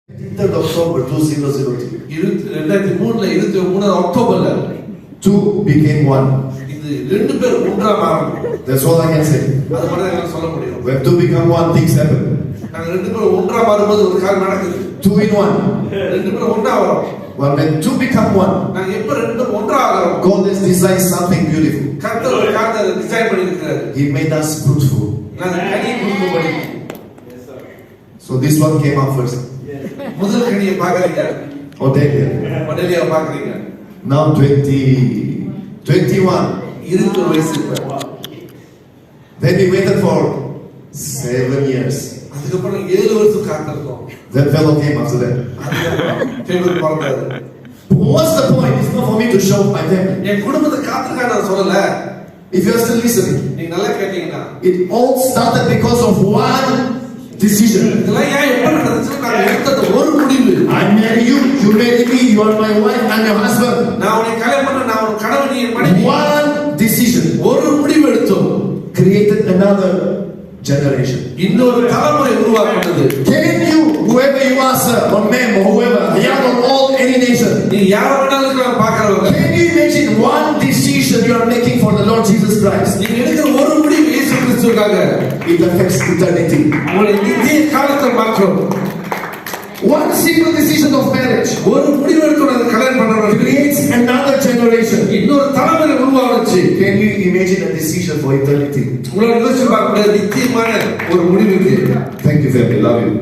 23rd October 2003. 2003 அக்டோபர்ல 2 became 1. இது ரெண்டு பேர் ஒன்றா மாறணும். That's all I can say. அது மட்டும் தான் என்னால சொல்ல முடியும். When 2 become 1, things happen. நாங்க ரெண்டு பேரும் ஒன்றா மாறும்போது ஒரு காரியம் நடக்குது. 2 in 1. ரெண்டு பேரும் ஒன்றா வரோம். When 2 become 1, நாங்க எப்ப ரெண்டு பேரும் ஒன்றா ஆகிறோம், God has designed something beautiful. கர்த்தர் ஒரு காரியத்தை டிசைன் பண்ணியிருக்கிறார். He made us fruitful. நாங்க கனி கொடுக்கும்படி. So this one came up first. முதல் கனியை பார்க்கறீங்க. Odelia பார்க்கறீங்க. Now 21. 21 வயசு. Then we waited for 7 years. அதுக்கப்புறம் 7 வருஷம் காத்திருந்தோம். That fellow came after that. ஃபேவர் பிறந்தாரு. What's the point? It's not for me to show my family. என் குடும்பத்தை காத்திருக்கான நான் சொல்லல. If you are still listening, நீங்க நல்லா கேட்டீங்கன்னா, it all started because of one decision. இதெல்லாம் ஏன் எப்ப நடந்துச்சுன்னா நாங்க எடுத்த ஒரு முடிவு. I marry you, you marry me, you are my wife, I'm your husband. நான் உன்னை கல்யாணம் பண்ண, நான் உன் கணவன், நீ என் மனைவி. One decision ஒரு முடிவு எடுத்தோம். created another generation. இன்னொரு தலைமுறை உருவாக்கினது. Can you, whoever you are, sir, or ma'am, or whoever, young or old, any nation, நீ யார வேணாலும் இருக்கலாம் பார்க்கறவங்க. can you imagine one decision you are making for the Lord Jesus Christ? நீங்க எடுக்கிற ஒரு முடிவு இயேசு கிறிஸ்துவுக்காக It affects eternity. உங்களுடைய நித்திய காலத்தை மாற்றும். One single decision of marriage ஒரு முடிவு எடுத்து அதை கல்யாணம் பண்றவங்க creates another generation. இன்னொரு தலைமுறை உருவாச்சு. Can you imagine a decision for eternity? உங்களோட யோசிச்சு பார்க்க நித்தியமான ஒரு முடிவுக்கு. Thank you, family. Love you.